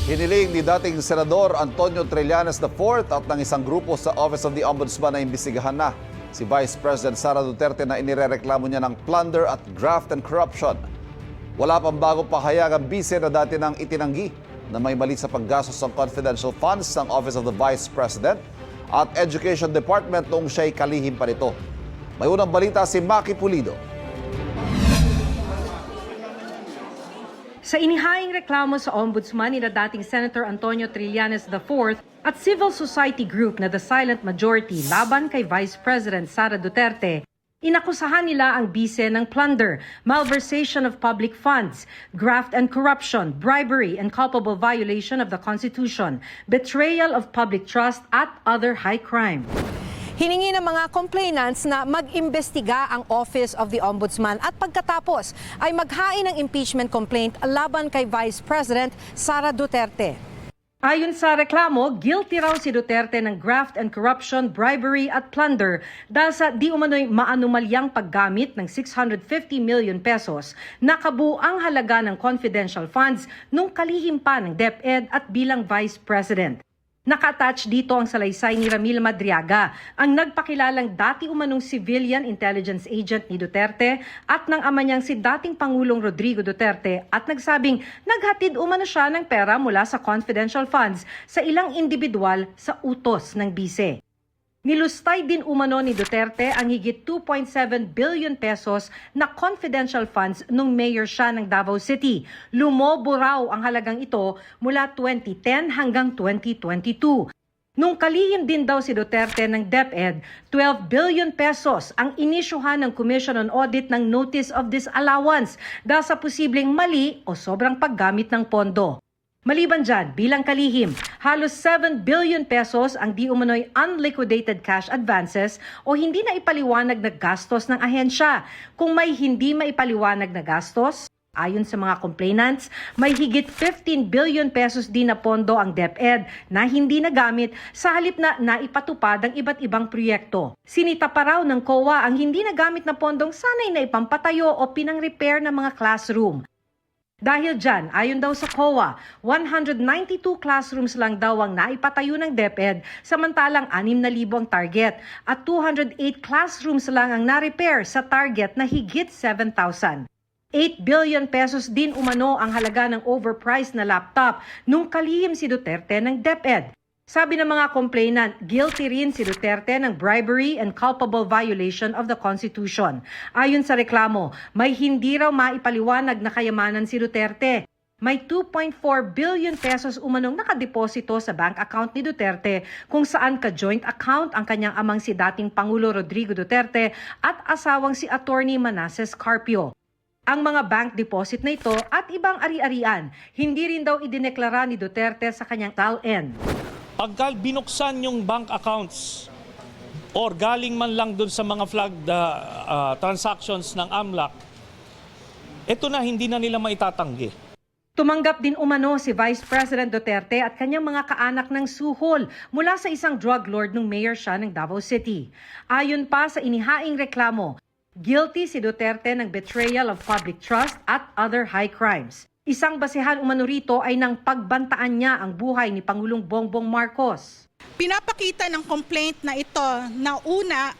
Hiniling ni dating Senador Antonio Trillanes IV at ng isang grupo sa Office of the Ombudsman na imbestigahan na si Vice President Sara Duterte na inirereklamo niya ng plunder at graft and corruption. Wala pang bagong pahayag ang bise na dati nang itinanggi na may mali sa paggastos ng confidential funds ng Office of the Vice President at Education Department noong siya'y kalihim pa nito. May unang balita si Maki Pulido. Sa inihaing reklamo sa Ombudsman ni dating Senator Antonio Trillanes IV at civil society group na The Silent Majority laban kay Vice President Sara Duterte, inakusahan nila ang bise ng plunder, malversation of public funds, graft and corruption, bribery and culpable violation of the Constitution, betrayal of public trust at other high crime. Hiningi ng mga complainants na mag-imbestiga ang Office of the Ombudsman at pagkatapos ay maghain ng impeachment complaint laban kay Vice President Sara Duterte. Ayon sa reklamo, guilty raw si Duterte ng graft and corruption, bribery at plunder dahil sa di umano'y maanumalyang paggamit ng 650 million pesos na kabuang halaga ng confidential funds nung kalihim pa ng DepEd at bilang Vice President. Naka-attach dito ang salaysay ni Ramil Madriaga, ang nagpakilalang dati umanong civilian intelligence agent ni Duterte at ng ama niyang si dating Pangulong Rodrigo Duterte at nagsabing naghatid umano siya ng pera mula sa confidential funds sa ilang individual sa utos ng bise. Nilustay din umano ni Duterte ang higit 2.7 billion pesos na confidential funds nung mayor siya ng Davao City. Lumobo raw ang halagang ito mula 2010 hanggang 2022. Nung kalihim din daw si Duterte ng DepEd, 12 billion pesos ang inisyuhan ng Commission on Audit ng Notice of Disallowance dahil sa posibleng mali o sobrang paggamit ng pondo. Maliban dyan, bilang kalihim, halos 7 billion pesos ang di umano'y unliquidated cash advances o hindi na ipaliwanag na gastos ng ahensya. Kung may hindi maipaliwanag na gastos, ayon sa mga complainants, may higit 15 billion pesos din na pondo ang DepEd na hindi nagamit sa halip na naipatupad ang iba't ibang proyekto. Sinita pa raw ng COA ang hindi nagamit na pondong sanay na ipampatayo o pinang-repair ng mga classroom. Dahil dyan, ayon daw sa COA, 192 classrooms lang daw ang naipatayo ng DepEd samantalang 6,000 ang target at 208 classrooms lang ang na-repair sa target na higit 7,000. 8 billion pesos din umano ang halaga ng overpriced na laptop nung kalihim si Duterte ng DepEd. Sabi ng mga complainant, guilty rin si Duterte ng bribery and culpable violation of the Constitution. Ayon sa reklamo, may hindi raw maipaliwanag na kayamanan si Duterte. May 2.4 billion pesos umanong nakadeposito sa bank account ni Duterte kung saan ka-joint account ang kanyang amang si dating Pangulo Rodrigo Duterte at asawang si Attorney Manasseh Carpio. Ang mga bank deposit na ito at ibang ari-arian, hindi rin daw idineklara ni Duterte sa kanyang TALN. Pagka binuksan yung bank accounts or galing man lang dun sa mga flagged transactions ng AMLAC, ito na hindi na nila maitatanggi. Tumanggap din umano si Vice President Duterte at kanyang mga kaanak ng suhol mula sa isang drug lord nung mayor siya ng Davao City. Ayon pa sa inihaing reklamo, guilty si Duterte ng betrayal of public trust at other high crimes. Isang basehan umano rito ay nang pagbantaan niya ang buhay ni Pangulong Bongbong Marcos. Pinapakita ng complaint na ito na una,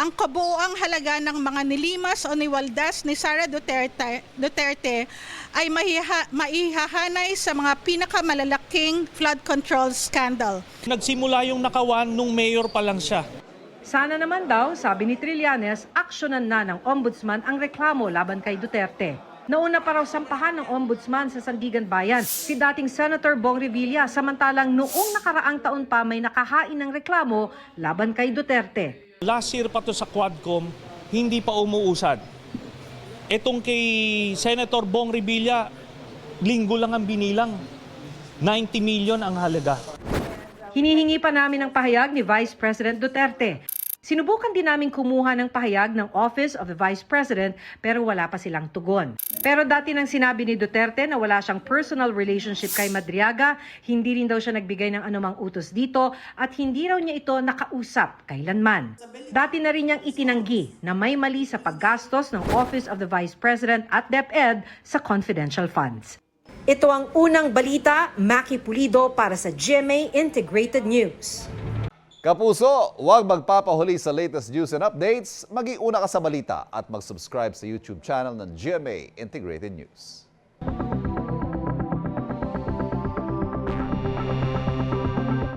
ang kabuuang halaga ng mga nilimas o niwaldas ni Sara Duterte ay maihahanay sa mga pinakamalalaking flood control scandal. Nagsimula yung nakawan nung mayor pa lang siya. Sana naman daw, sabi ni Trillanes, aksyonan na ng ombudsman ang reklamo laban kay Duterte. Nauna pa raw sampahan ng ombudsman sa Sandigan Bayan si dating Senator Bong Revilla samantalang noong nakaraang taon pa may nakahain ng reklamo laban kay Duterte. Last year pa to sa Quadcom, hindi pa umuusad. Etong kay Senator Bong Revilla, linggo lang ang binilang. 90 million ang halaga. Hinihingi pa namin ang pahayag ni Vice President Duterte. Sinubukan din namin kumuha ng pahayag ng Office of the Vice President pero wala pa silang tugon. Pero dati nang sinabi ni Duterte na wala siyang personal relationship kay Madriaga, hindi rin daw siya nagbigay ng anumang utos dito at hindi raw niya ito nakausap kailanman. Dati na rin niyang itinanggi na may mali sa paggastos ng Office of the Vice President at DepEd sa confidential funds. Ito ang unang balita, Maki Pulido para sa GMA Integrated News. Kapuso, huwag magpapahuli sa latest news and updates. Mag-iuna ka sa balita at mag-subscribe sa YouTube channel ng GMA Integrated News.